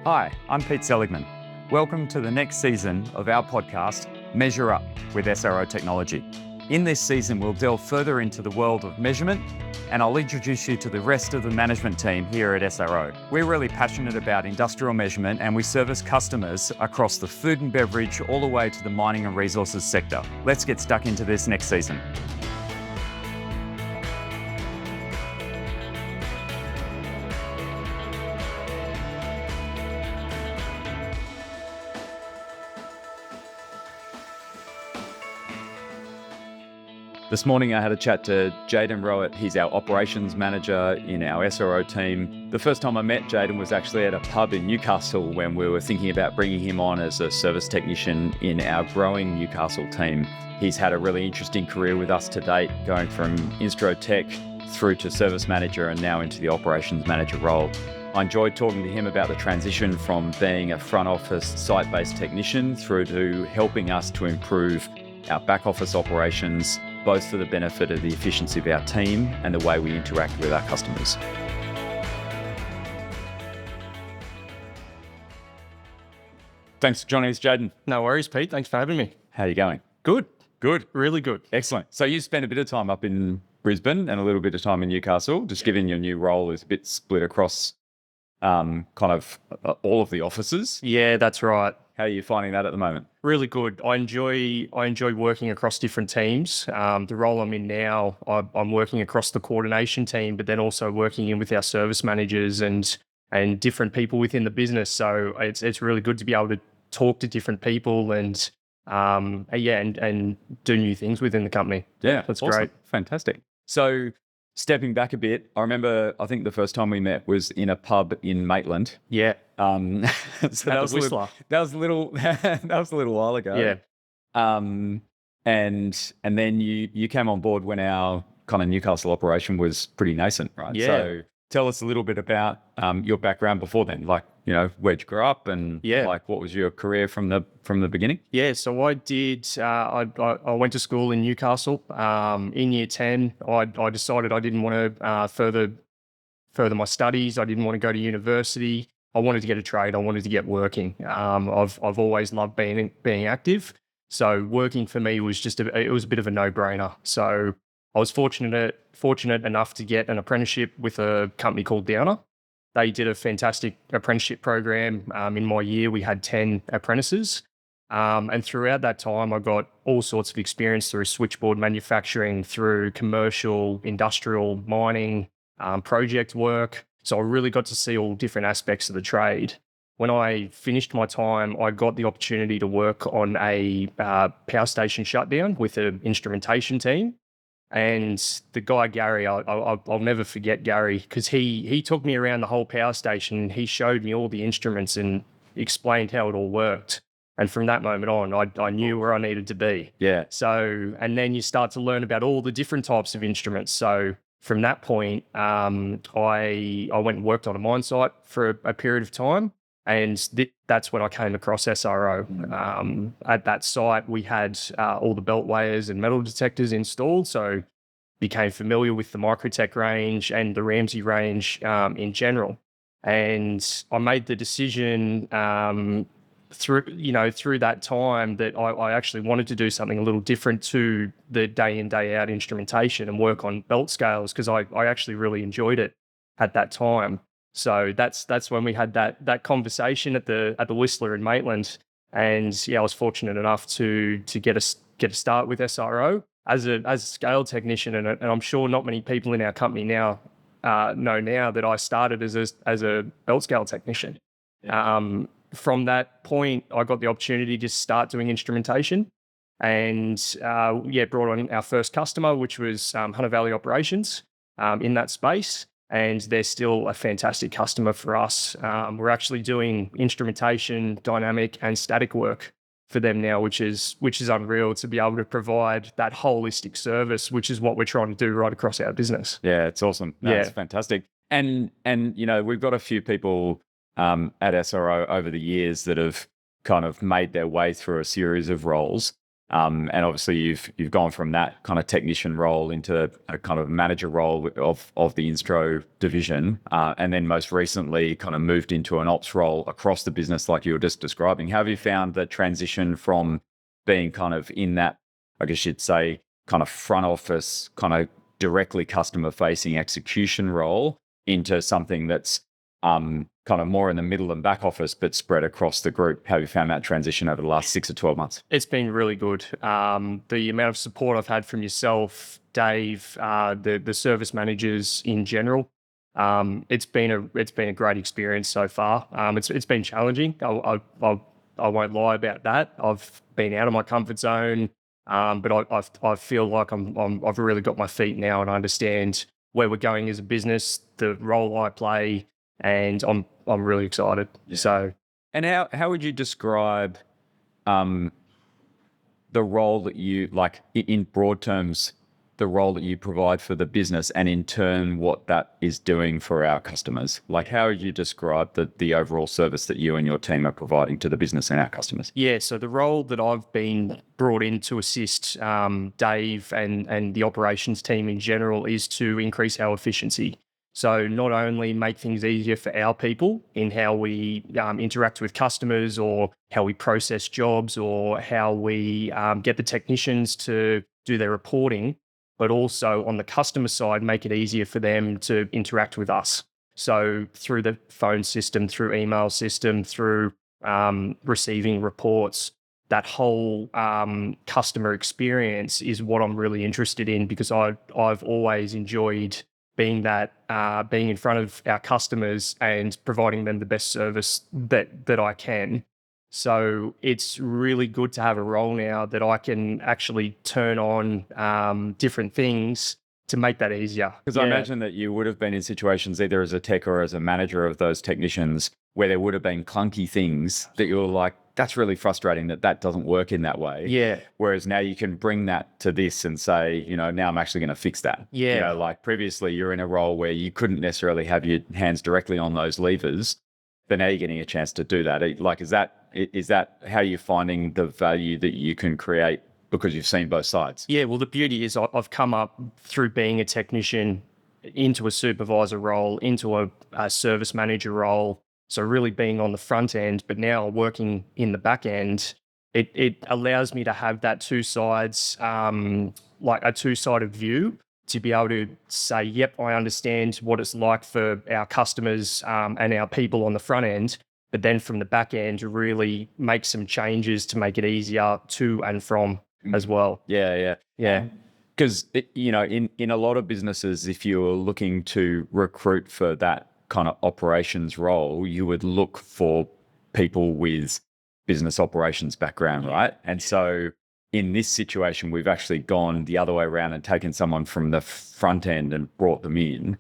Hi, I'm Pete Seligman. Welcome to the next season of our podcast, Measure Up with SRO Technology. In this season, we'll delve further into the world of measurement, and I'll introduce you to the rest of the management team here at SRO. We're really passionate about industrial measurement, and we service customers across the food and beverage all the way to the mining and resources sector. Let's get stuck into this next season. This morning I had a chat to Jayden Rowett. He's our operations manager in our SRO team. The first time I met Jayden was actually at a pub in Newcastle when we were thinking about bringing him on as a service technician in our growing Newcastle team. He's had a really interesting career with us to date, going from Instro Tech through to service manager and now into the operations manager role. I enjoyed talking to him about the transition from being a front office site-based technician through to helping us to improve our back office operations, both for the benefit of the efficiency of our team and the way we interact with our customers. Thanks for joining us, Jayden. No worries, Pete. Thanks for having me. How are you going? Good. Good. Really good. Excellent. So you spent a bit of time up in Brisbane and a little bit of time in Newcastle, just given your new role is a bit split across kind of all of the offices. Yeah, that's right. How are you finding that at the moment? Really good. I enjoy working across different teams. The role I'm in now, I'm working across the coordination team, but then also working in with our service managers and different people within the business. So it's really good to be able to talk to different people and do new things within the company. Yeah, that's awesome. great. Fantastic. So stepping back a bit, I remember, I think the first time we met was in a pub in Maitland. Yeah. So that was a little while ago. Yeah. And then you came on board when our kind of Newcastle operation was pretty nascent, right? Yeah. So tell us a little bit about your background before then, like, you know, where'd you grow up and like what was your career from the beginning? Yeah, so I did. I went to school in Newcastle. In year 10, I decided I didn't want to further my studies. I didn't want to go to university. I wanted to get a trade. I wanted to get working. I've always loved being active. So working for me was it was a bit of a no-brainer. So I was fortunate enough to get an apprenticeship with a company called Downer. They did a fantastic apprenticeship program. In my year, we had 10 apprentices. And throughout that time, I got all sorts of experience through switchboard manufacturing, through commercial, industrial, mining, project work. So I really got to see all different aspects of the trade. When I finished my time, I got the opportunity to work on a power station shutdown with an instrumentation team. And the guy, Gary, I'll never forget Gary, because he took me around the whole power station. He showed me all the instruments and explained how it all worked. And from that moment on, I knew where I needed to be. Yeah. So, and then you start to learn about all the different types of instruments. So from that point, I went and worked on a mine site for a period of time. And that's when I came across SRO. At that site, we had all the belt weighers and metal detectors installed. So became familiar with the Microtech range and the Ramsey range in general. And I made the decision through that time that I actually wanted to do something a little different to the day in, day out instrumentation and work on belt scales, because I actually really enjoyed it at that time. So that's when we had that conversation at the Whistler in Maitland. And yeah, I was fortunate enough to get a start with SRO as a scale technician. And I'm sure not many people in our company now know now that I started as a belt scale technician. Yeah. From that point, I got the opportunity to start doing instrumentation and brought on our first customer, which was Hunter Valley Operations in that space. And they're still a fantastic customer for us. We're actually doing instrumentation, dynamic and static work for them now, which is unreal to be able to provide that holistic service, which is what we're trying to do right across our business. Yeah, it's awesome. It's fantastic. And you know, we've got a few people at SRO over the years that have kind of made their way through a series of roles. And obviously you've gone from that kind of technician role into a kind of manager role of the Instro division, and then most recently kind of moved into an ops role across the business, like you were just describing. How have you found the transition from being kind of in that, I guess you'd say, kind of front office, kind of directly customer facing execution role into something that's kind of more in the middle and back office, but spread across the group? How have you found that transition over the last 6 or 12 months? It's been really good. The amount of support I've had from yourself, Dave, the service managers in general, it's been a great experience so far. It's been challenging. I won't lie about that. I've been out of my comfort zone, but I feel like I've really got my feet now, and I understand where we're going as a business, the role I play, and I'm really excited. Yeah. So, and how would you describe the role that you, like in broad terms, the role that you provide for the business, and in turn what that is doing for our customers? Like, how would you describe the overall service that you and your team are providing to the business and our customers? yeah, so the role that I've been brought in to assist Dave and the operations team in general is to increase our efficiency. So not only make things easier for our people in how we interact with customers, or how we process jobs, or how we get the technicians to do their reporting, but also on the customer side, make it easier for them to interact with us. So through the phone system, through email system, through receiving reports, that whole customer experience is what I'm really interested in, because I've always enjoyed being in front of our customers and providing them the best service that I can. So it's really good to have a role now that I can actually turn on different things to make that easier. Because I imagine that you would have been in situations either as a tech or as a manager of those technicians where there would have been clunky things that you were like, that's really frustrating that doesn't work in that way. Yeah. Whereas now you can bring that to this and say, now I'm actually going to fix that. Yeah. Like previously you're in a role where you couldn't necessarily have your hands directly on those levers, but now you're getting a chance to do that. Like, is that how you're finding the value that you can create because you've seen both sides? Yeah, well, the beauty is I've come up through being a technician into a supervisor role, into a service manager role. So really being on the front end, but now working in the back end, it allows me to have that two sides, like a two-sided view, to be able to say, yep, I understand what it's like for our customers and our people on the front end, but then from the back end, really make some changes to make it easier to and from as well. Yeah. Because, in a lot of businesses, if you're looking to recruit for that kind of operations role, you would look for people with business operations background, right? And so in this situation, we've actually gone the other way around and taken someone from the front end and brought them in.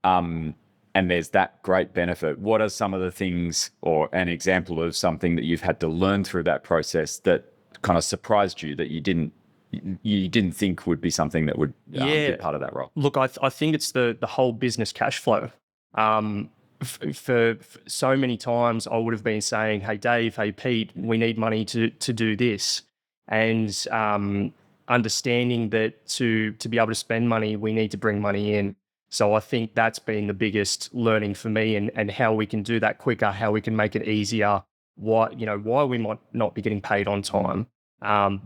And there's that great benefit. What are some of the things, or an example of something that you've had to learn through that process that kind of surprised you, that you didn't think would be something that would be part of that role? Look, I think it's the whole business cash flow. For so many times I would have been saying, hey, Dave, hey, Pete, we need money to do this. And understanding that to be able to spend money, we need to bring money in. So I think that's been the biggest learning for me, and how we can do that quicker, how we can make it easier, why we might not be getting paid on time,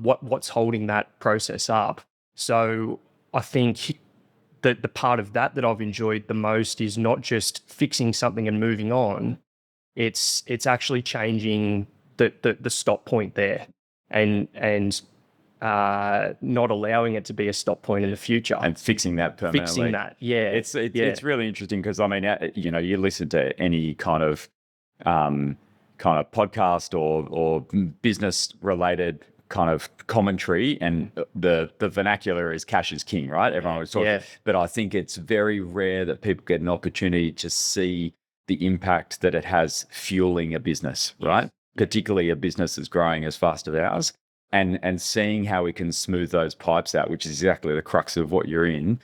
what's holding that process up. So I think that the part of that I've enjoyed the most is not just fixing something and moving on. It's actually changing the stop point there, and not allowing it to be a stop point in the fucher, and fixing that permanently. Fixing that, yeah. It's really interesting, because I mean, you listen to any kind of podcast or business related kind of commentary, and the vernacular is cash is king, right? Everyone was talking, Yeah. but I think it's very rare that people get an opportunity to see the impact that it has fueling a business, right? Particularly a business that's growing as fast as ours, and seeing how we can smooth those pipes out, which is exactly the crux of what you're in,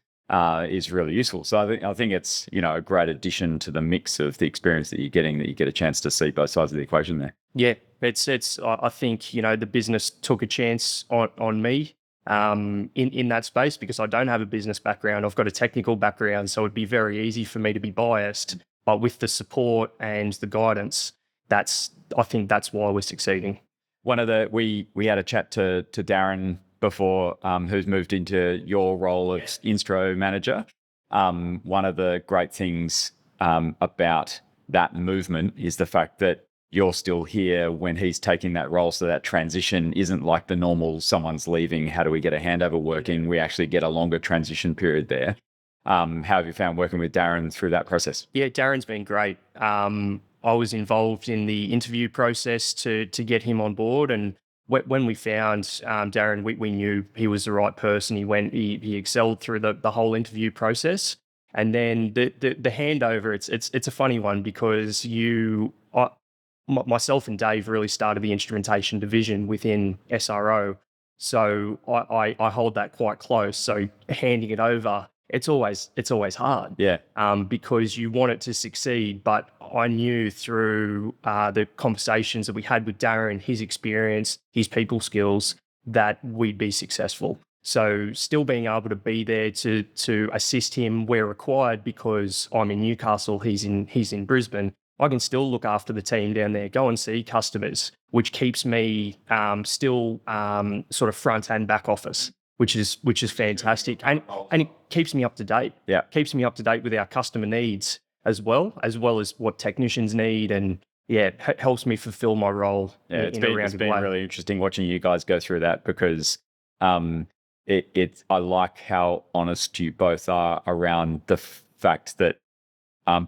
is really useful. So I think it's a great addition to the mix of the experience that you're getting, that you get a chance to see both sides of the equation there. Yeah, I think, the business took a chance on me in that space because I don't have a business background. I've got a technical background, so it'd be very easy for me to be biased. But with the support and the guidance, I think that's why we're succeeding. We had a chat to Darren before, who's moved into your role of instro manager. One of the great things about that movement is the fact that you're still here when he's taking that role. So that transition isn't like the normal someone's leaving, how do we get a handover working? We actually get a longer transition period there. How have you found working with Darren through that process? Yeah, Darren's been great. I was involved in the interview process to get him on board, and when we found Darren, we knew he was the right person. He excelled through the whole interview process, and then the handover. It's a funny one because myself and Dave really started the instrumentation division within SRO, so I hold that quite close. So handing it over, it's always hard. Yeah. Because you want it to succeed. But I knew through the conversations that we had with Darren, his experience, his people skills, that we'd be successful. So still being able to be there to assist him where required, because I'm in Newcastle, he's in Brisbane. I can still look after the team down there, go and see customers, which keeps me still sort of front and back office, which is fantastic, and it keeps me up to date. Yeah, keeps me up to date with our customer needs as well as what technicians need, and helps me fulfill my role. Yeah, it's been really interesting watching you guys go through that, because I like how honest you both are around the fact that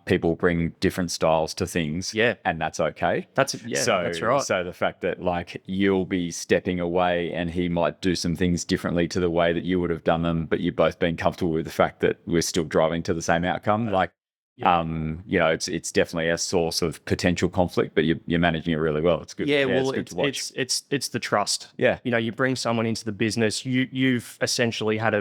people bring different styles to things, and that's okay. That's right. So the fact that like you'll be stepping away and he might do some things differently to the way that you would have done them, but you've both been comfortable with the fact that we're still driving to the same outcome. It's definitely a source of potential conflict, but you're managing it really well. It's good. Yeah, well, it's good to watch. It's the trust. Yeah, you bring someone into the business, you've essentially had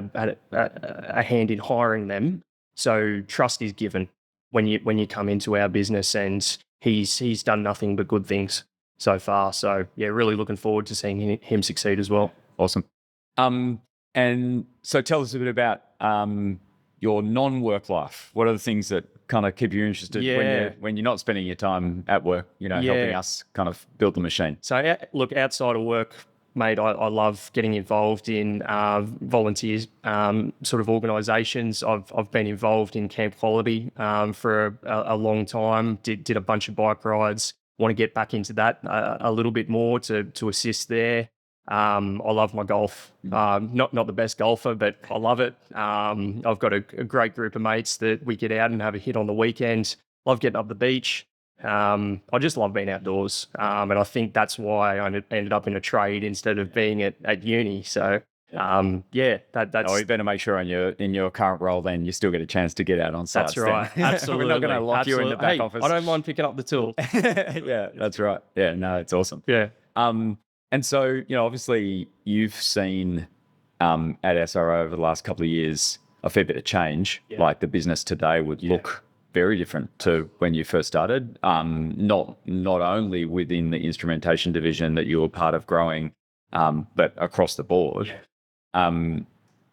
a hand in hiring them, so trust is given when you come into our business, and he's done nothing but good things so far. So yeah, really looking forward to seeing him succeed as well. Awesome. And so tell us a bit about your non-work life. What are the things that kind of keep you interested when you're not spending your time at work, helping us kind of build the machine? So look, outside of work, mate, I love getting involved in volunteers sort of organisations. I've been involved in Camp Quality for a long time. Did a bunch of bike rides. Want to get back into that a little bit more to assist there. I love my golf. Not the best golfer, but I love it. I've got a great group of mates that we get out and have a hit on the weekend. Love getting up the beach. I just love being outdoors, and I think that's why I ended up in a trade instead of being at uni. So, that's. Oh, you better make sure in your current role, then you still get a chance to get out on site. That's right. Absolutely. We're not going to lock you in the back office. I don't mind picking up the tool. Yeah, that's right. Yeah, no, it's awesome. Yeah. And so, obviously you've seen at SRO over the last couple of years a fair bit of change. Yeah. Like the business today would look very different to when you first started. Not only within the instrumentation division that you were part of growing, but across the board. Yeah.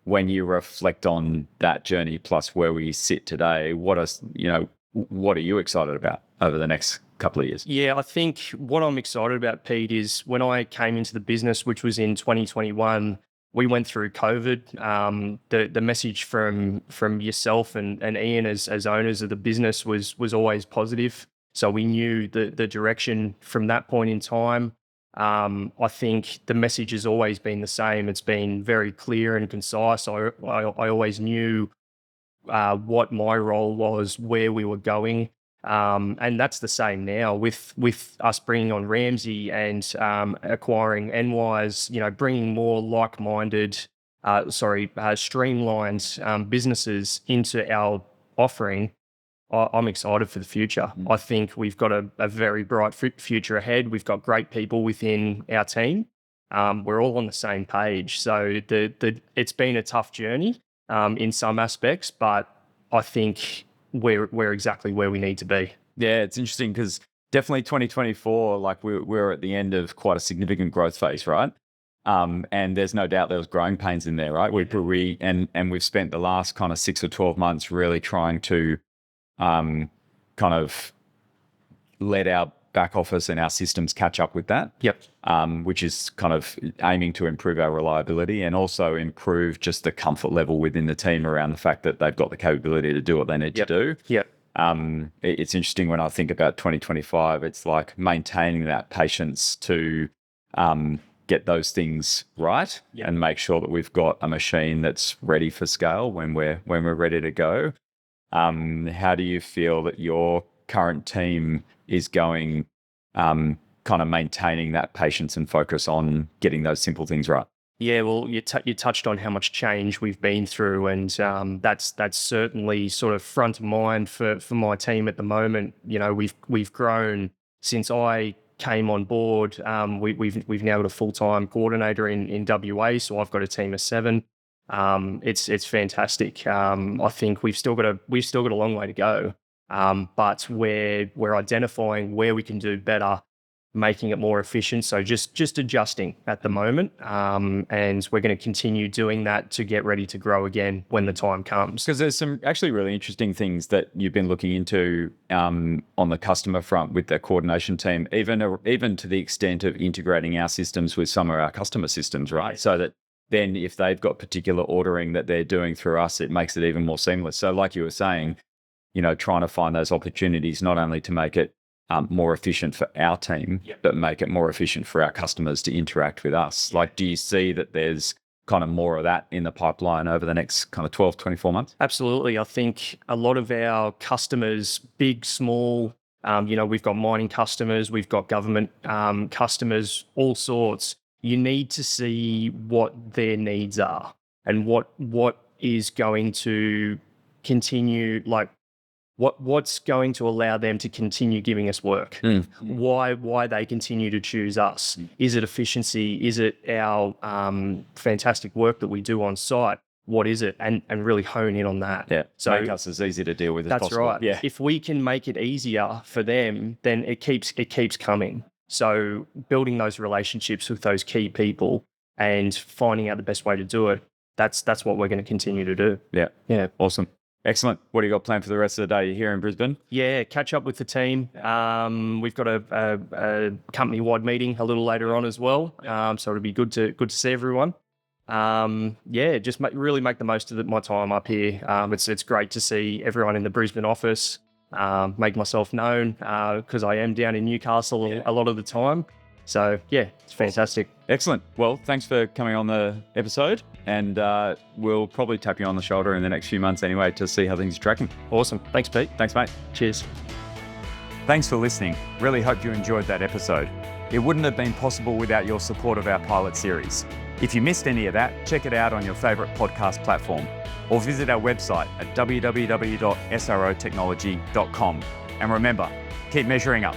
When you reflect on that journey plus where we sit today, what are you excited about over the next couple of years? Yeah, I think what I'm excited about, Pete, is when I came into the business, which was in 2021, we went through COVID. The message from yourself and Ian as owners of the business was always positive. So we knew the direction from that point in time. I think the message has always been the same. It's been very clear and concise. I always knew what my role was, where we were going. And that's the same now with us bringing on Ramsey and acquiring NWise, bringing more like-minded, streamlined businesses into our offering. I'm excited for the future. I think we've got a very bright future ahead. We've got great people within our team. We're all on the same page. So it's been a tough journey in some aspects, but I think we're exactly where we need to be. Yeah, it's interesting because definitely 2024, like we're at the end of quite a significant growth phase, right? And there's no doubt there was growing pains in there, right? We've spent the last kind of 6 or 12 months really trying to kind of let our back office and our systems catch up with that. Yep. Which is kind of aiming to improve our reliability and also improve just the comfort level within the team around the fact that they've got the capability to do what they need to do. Yep. It's interesting when I think about 2025, it's like maintaining that patience to get those things right and make sure that we've got a machine that's ready for scale when we're ready to go. How do you feel that your current team is going, kind of maintaining that patience and focus on getting those simple things right? Yeah, well, you touched on how much change we've been through, and that's certainly sort of front of mind for my team at the moment. You know, we've grown since I came on board. We've now got a full-time coordinator in WA, so I've got a team of 7. It's fantastic. I think we've still got a long way to go. But we're identifying where we can do better, making it more efficient. So just adjusting at the moment, and we're going to continue doing that to get ready to grow again when the time comes. Because there's some actually really interesting things that you've been looking into on the customer front with the coordination team, even to the extent of integrating our systems with some of our customer systems, right? So that then if they've got particular ordering that they're doing through us, it makes it even more seamless. So like you were saying, you know, trying to find those opportunities, not only to make it more efficient for our team, but make it more efficient for our customers to interact with us. Like, do you see that there's kind of more of that in the pipeline over the next kind of 12, 24 months? Absolutely. I think a lot of our customers, big, small, you know, we've got mining customers, we've got government customers, all sorts. You need to see what their needs are and what is going to continue, like, what's going to allow them to continue giving us work? Why they continue to choose us? Is it efficiency? Is it our fantastic work that we do on site? What is it? And really hone in on that. Yeah. So make us as easy to deal with as possible. That's right. Yeah. If we can make it easier for them, then it keeps coming. So building those relationships with those key people and finding out the best way to do it, that's what we're going to continue to do. Yeah. Yeah. Awesome. Excellent. What do you got planned for the rest of the day? You're here in Brisbane? Yeah, catch up with the team. We've got a company-wide meeting a little later on as well, so it'll be good to see everyone. Just really make the most of my time up here. It's great to see everyone in the Brisbane office. Make myself known because I am down in Newcastle a lot of the time. So yeah, it's fantastic. Excellent. Well, thanks for coming on the episode, and we'll probably tap you on the shoulder in the next few months anyway to see how things are tracking. Awesome. Thanks, Pete. Thanks, mate. Cheers. Thanks for listening. Really hope you enjoyed that episode. It wouldn't have been possible without your support of our pilot series. If you missed any of that, check it out on your favourite podcast platform or visit our website at www.srotechnology.com. And remember, keep measuring up.